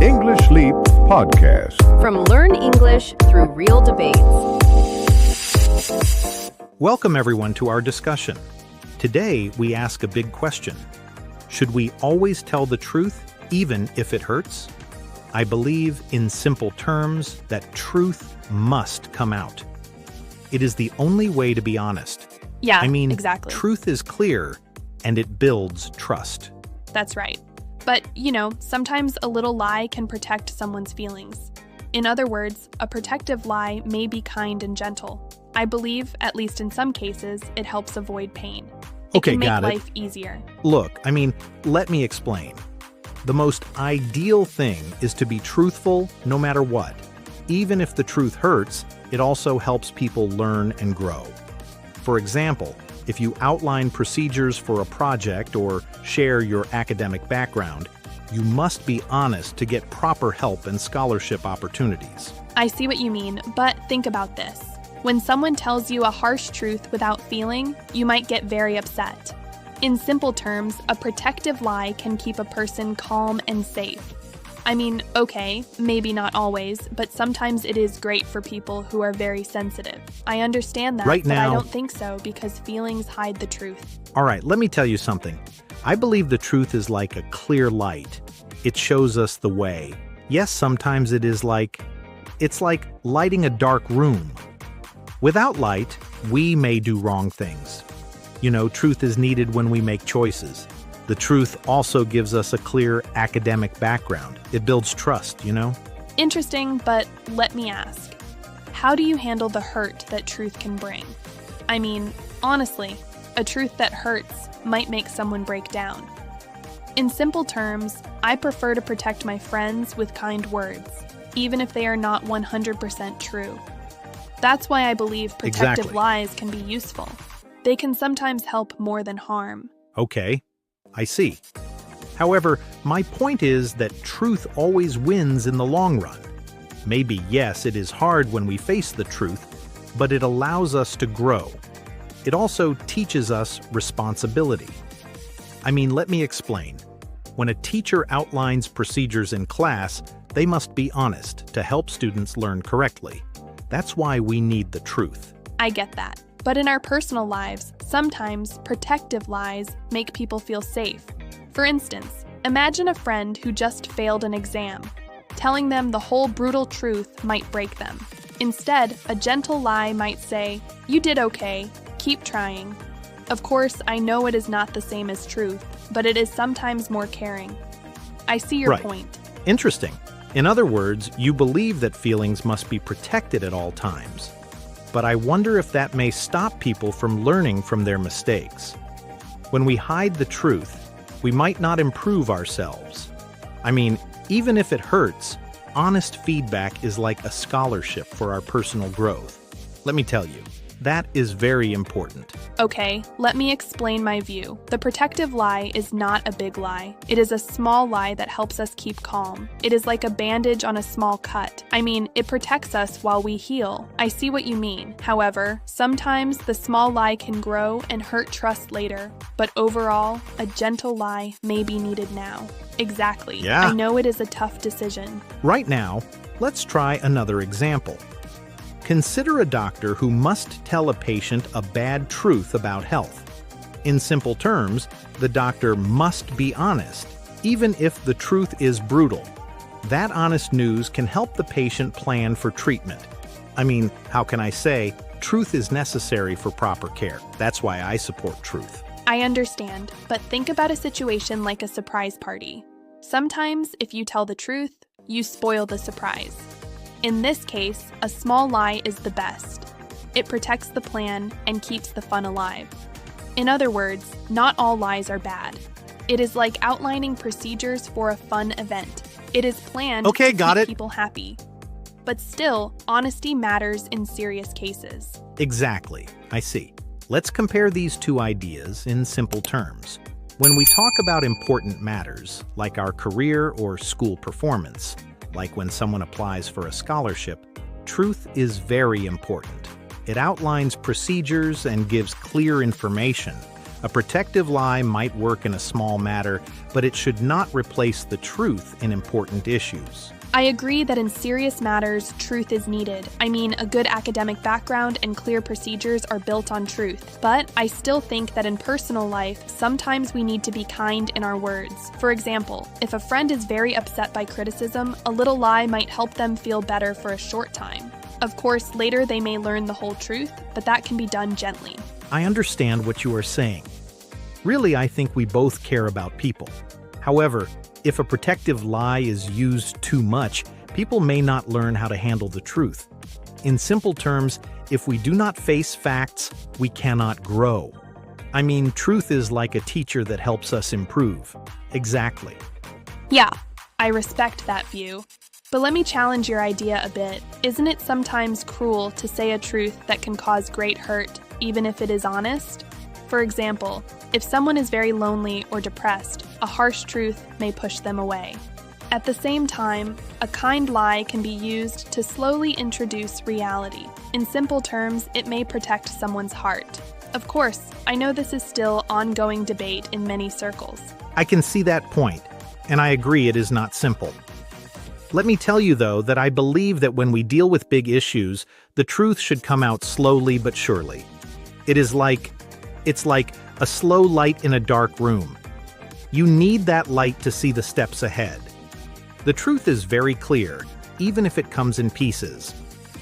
English Leap Podcast. From Learn English through real debates. Welcome everyone to our discussion. Today we ask a big question. Should we always tell the truth, even if it hurts? I believe, in simple terms, that truth must come out. It is the only way to be honest. Yeah, exactly. Truth is clear, and it builds trust. That's right. But, sometimes a little lie can protect someone's feelings. In other words, a protective lie may be kind and gentle. I believe, at least in some cases, it helps avoid pain. It can make life easier. Look, let me explain. The most ideal thing is to be truthful no matter what. Even if the truth hurts, it also helps people learn and grow. For example, if you outline procedures for a project or share your academic background, you must be honest to get proper help and scholarship opportunities. I see what you mean, but think about this. When someone tells you a harsh truth without feeling, you might get very upset. In simple terms, a protective lie can keep a person calm and safe. Okay, maybe not always, but sometimes it is great for people who are very sensitive. I understand that, but I don't think so because feelings hide the truth. All right, let me tell you something. I believe the truth is like a clear light. It shows us the way. Yes, sometimes it's like lighting a dark room. Without light, we may do wrong things. Truth is needed when we make choices. The truth also gives us a clear academic background. It builds trust, Interesting, but let me ask. How do you handle the hurt that truth can bring? Honestly, a truth that hurts might make someone break down. In simple terms, I prefer to protect my friends with kind words, even if they are not 100% true. That's why I believe protective lies can be useful. They can sometimes help more than harm. Okay, I see. However, my point is that truth always wins in the long run. Maybe, yes, it is hard when we face the truth, but it allows us to grow. It also teaches us responsibility. Let me explain. When a teacher outlines procedures in class, they must be honest to help students learn correctly. That's why we need the truth. I get that. But in our personal lives, sometimes protective lies make people feel safe. For instance, imagine a friend who just failed an exam. Telling them the whole brutal truth might break them. Instead, a gentle lie might say, "You did okay, keep trying." Of course, I know it is not the same as truth, but it is sometimes more caring. I see your point. Interesting. In other words, you believe that feelings must be protected at all times. But I wonder if that may stop people from learning from their mistakes. When we hide the truth, we might not improve ourselves. Even if it hurts, honest feedback is like a scholarship for our personal growth. Let me tell you, that is very important. Okay, let me explain my view. The protective lie is not a big lie. It is a small lie that helps us keep calm. It is like a bandage on a small cut. It protects us while we heal. I see what you mean. However, sometimes the small lie can grow and hurt trust later. But overall, a gentle lie may be needed now. Exactly. Yeah. I know it is a tough decision. Right now, let's try another example. Consider a doctor who must tell a patient a bad truth about health. In simple terms, the doctor must be honest, even if the truth is brutal. That honest news can help the patient plan for treatment. How can I say? Truth is necessary for proper care. That's why I support truth. I understand, but think about a situation like a surprise party. Sometimes, if you tell the truth, you spoil the surprise. In this case, a small lie is the best. It protects the plan and keeps the fun alive. In other words, not all lies are bad. It is like outlining procedures for a fun event. It is planned to keep people happy. But still, honesty matters in serious cases. Exactly. I see. Let's compare these two ideas in simple terms. When we talk about important matters, like our career or school performance, like when someone applies for a scholarship, truth is very important. It outlines procedures and gives clear information, A protective lie might work in a small matter, but it should not replace the truth in important issues. I agree that in serious matters, truth is needed. I mean, a good academic background and clear procedures are built on truth. But I still think that in personal life, sometimes we need to be kind in our words. For example, if a friend is very upset by criticism, a little lie might help them feel better for a short time. Of course, later they may learn the whole truth, but that can be done gently. I understand what you are saying. Really, I think we both care about people. However, if a protective lie is used too much, people may not learn how to handle the truth. In simple terms, if we do not face facts, we cannot grow. I mean, truth is like a teacher that helps us improve. Exactly. Yeah, I respect that view. But let me challenge your idea a bit. Isn't it sometimes cruel to say a truth that can cause great hurt, even if it is honest? For example, if someone is very lonely or depressed, a harsh truth may push them away. At the same time, a kind lie can be used to slowly introduce reality. In simple terms, it may protect someone's heart. Of course, I know this is still ongoing debate in many circles. I can see that point, and I agree it is not simple. Let me tell you, though, that I believe that when we deal with big issues, the truth should come out slowly but surely. It's like a slow light in a dark room. You need that light to see the steps ahead. The truth is very clear, even if it comes in pieces.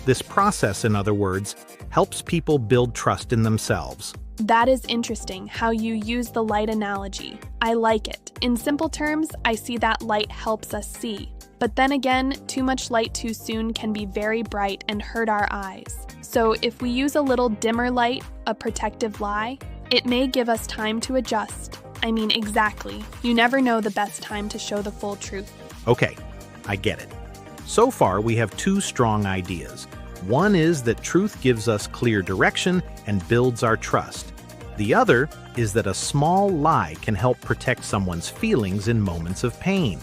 This process, in other words, helps people build trust in themselves. That is interesting how you use the light analogy. I like it. In simple terms, I see that light helps us see. But then again, too much light too soon can be very bright and hurt our eyes. So if we use a little dimmer light, a protective lie, it may give us time to adjust. I mean, exactly. You never know the best time to show the full truth. Okay, I get it. So far, we have two strong ideas. One is that truth gives us clear direction and builds our trust. The other is that a small lie can help protect someone's feelings in moments of pain.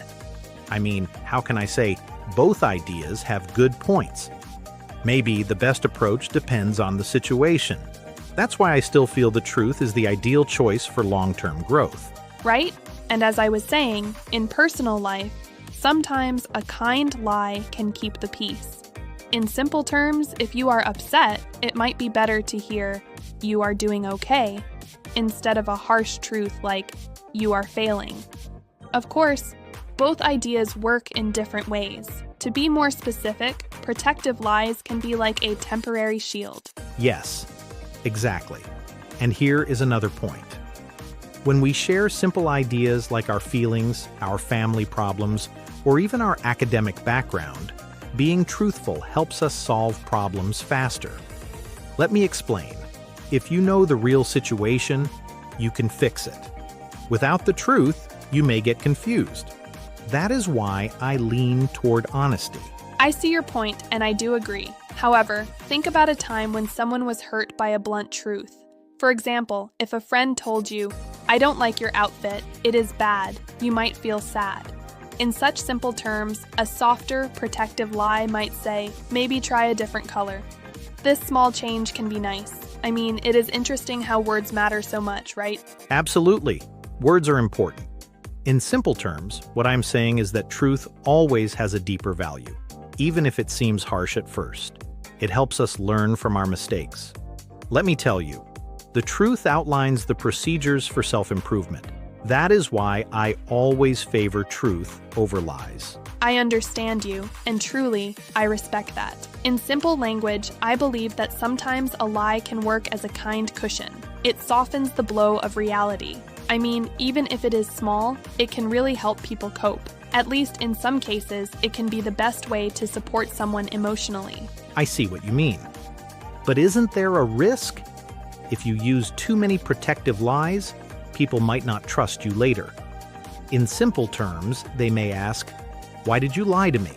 I mean, how can I say both ideas have good points? Maybe the best approach depends on the situation. That's why I still feel the truth is the ideal choice for long-term growth. Right? And as I was saying, in personal life, sometimes a kind lie can keep the peace. In simple terms, if you are upset, it might be better to hear, "You are doing okay," instead of a harsh truth like, "You are failing." Of course, both ideas work in different ways. To be more specific, protective lies can be like a temporary shield. Yes, exactly. And here is another point. When we share simple ideas like our feelings, our family problems, or even our academic background, being truthful helps us solve problems faster. Let me explain. If you know the real situation, you can fix it. Without the truth, you may get confused. That is why I lean toward honesty. I see your point, and I do agree. However, think about a time when someone was hurt by a blunt truth. For example, if a friend told you, "I don't like your outfit, it is bad," you might feel sad. In such simple terms, a softer, protective lie might say, "Maybe try a different color." This small change can be nice. I mean, it is interesting how words matter so much, right? Absolutely. Words are important. In simple terms, what I'm saying is that truth always has a deeper value, even if it seems harsh at first. It helps us learn from our mistakes. Let me tell you, the truth outlines the procedures for self-improvement. That is why I always favor truth over lies. I understand you, and truly, I respect that. In simple language, I believe that sometimes a lie can work as a kind cushion. It softens the blow of reality. I mean, even if it is small, it can really help people cope. At least in some cases, it can be the best way to support someone emotionally. I see what you mean. But isn't there a risk? If you use too many protective lies, people might not trust you later. In simple terms, they may ask, "Why did you lie to me?"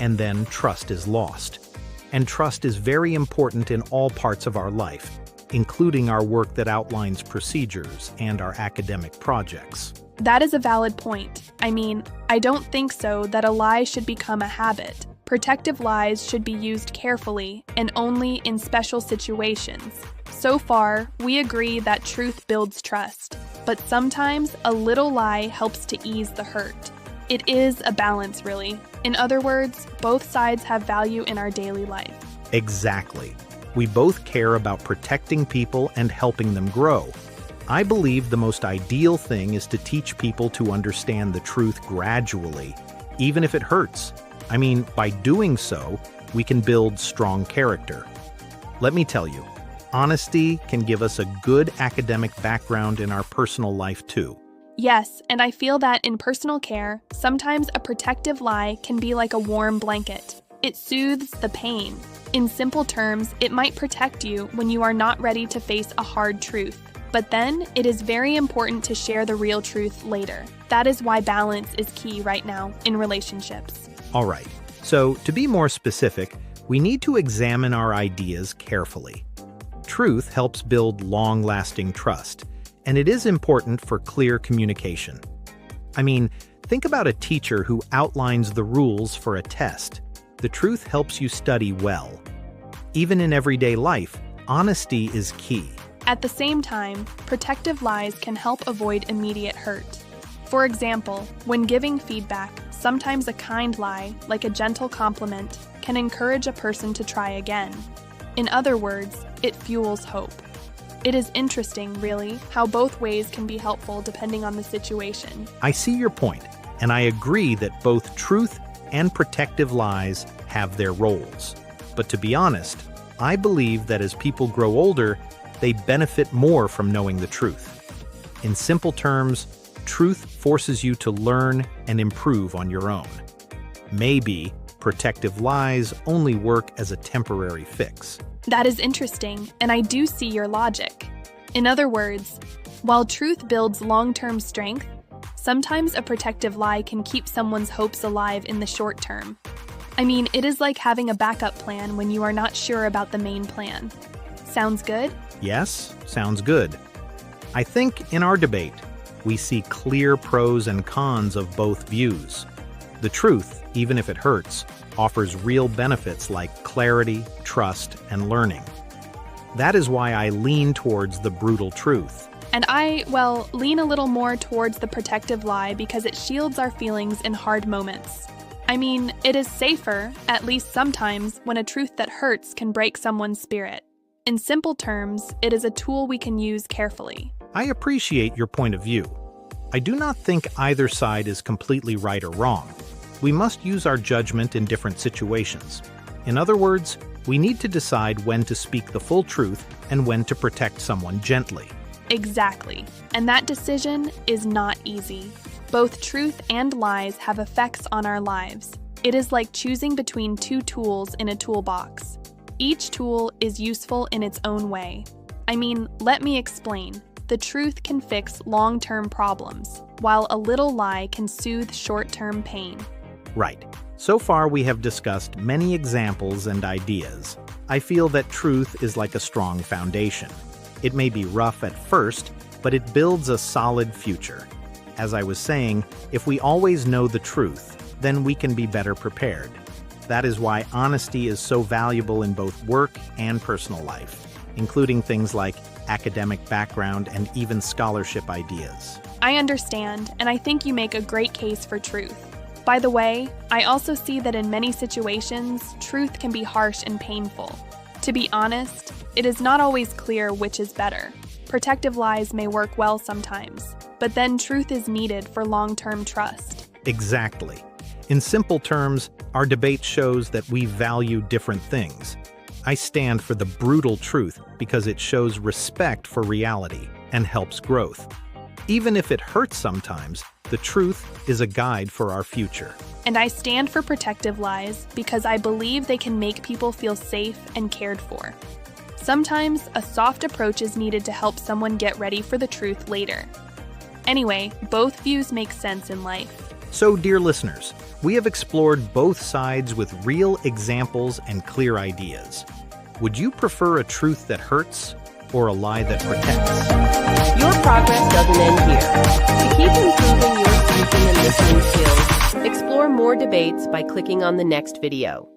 And then trust is lost. And trust is very important in all parts of our life, including our work that outlines procedures and our academic projects. That is a valid point. I mean, I don't think so that a lie should become a habit. Protective lies should be used carefully and only in special situations. So far, we agree that truth builds trust, but sometimes a little lie helps to ease the hurt. It is a balance, really. In other words, both sides have value in our daily life. Exactly. We both care about protecting people and helping them grow. I believe the most ideal thing is to teach people to understand the truth gradually, even if it hurts. I mean, by doing so, we can build strong character. Let me tell you, honesty can give us a good academic background in our personal life too. Yes, and I feel that in personal care, sometimes a protective lie can be like a warm blanket. It soothes the pain. In simple terms, it might protect you when you are not ready to face a hard truth. But then, it is very important to share the real truth later. That is why balance is key right now in relationships. All right, so to be more specific, we need to examine our ideas carefully. Truth helps build long-lasting trust, and it is important for clear communication. I mean, think about a teacher who outlines the rules for a test. The truth helps you study well. Even in everyday life, honesty is key. At the same time, protective lies can help avoid immediate hurt. For example, when giving feedback, sometimes a kind lie, like a gentle compliment, can encourage a person to try again. In other words, it fuels hope. It is interesting, really, how both ways can be helpful depending on the situation. I see your point, and I agree that both truth and protective lies have their roles. But to be honest, I believe that as people grow older, they benefit more from knowing the truth. In simple terms, truth forces you to learn and improve on your own. Maybe protective lies only work as a temporary fix. That is interesting, and I do see your logic. In other words, while truth builds long-term strength, sometimes a protective lie can keep someone's hopes alive in the short term. I mean, it is like having a backup plan when you are not sure about the main plan. Sounds good? Yes, sounds good. I think in our debate, we see clear pros and cons of both views. The truth, even if it hurts, offers real benefits like clarity, trust, and learning. That is why I lean towards the brutal truth. And I, lean a little more towards the protective lie because it shields our feelings in hard moments. I mean, it is safer, at least sometimes, when a truth that hurts can break someone's spirit. In simple terms, it is a tool we can use carefully. I appreciate your point of view. I do not think either side is completely right or wrong. We must use our judgment in different situations. In other words, we need to decide when to speak the full truth and when to protect someone gently. Exactly. And that decision is not easy. Both truth and lies have effects on our lives. It is like choosing between two tools in a toolbox. Each tool is useful in its own way. I mean, let me explain. The truth can fix long-term problems, while a little lie can soothe short-term pain. Right. So far we have discussed many examples and ideas. I feel that truth is like a strong foundation. It may be rough at first, but it builds a solid future. As I was saying, if we always know the truth, then we can be better prepared. That is why honesty is so valuable in both work and personal life, including things like academic background and even scholarship ideas. I understand, and I think you make a great case for truth. By the way, I also see that in many situations, truth can be harsh and painful. To be honest, it is not always clear which is better. Protective lies may work well sometimes, but then truth is needed for long-term trust. Exactly. In simple terms, our debate shows that we value different things. I stand for the brutal truth because it shows respect for reality and helps growth. Even if it hurts sometimes, the truth is a guide for our future. And I stand for protective lies because I believe they can make people feel safe and cared for. Sometimes a soft approach is needed to help someone get ready for the truth later. Anyway, both views make sense in life. So, dear listeners, we have explored both sides with real examples and clear ideas. Would you prefer a truth that hurts or a lie that protects? Your progress doesn't end here. To keep improving your speaking and listening skills, explore more debates by clicking on the next video.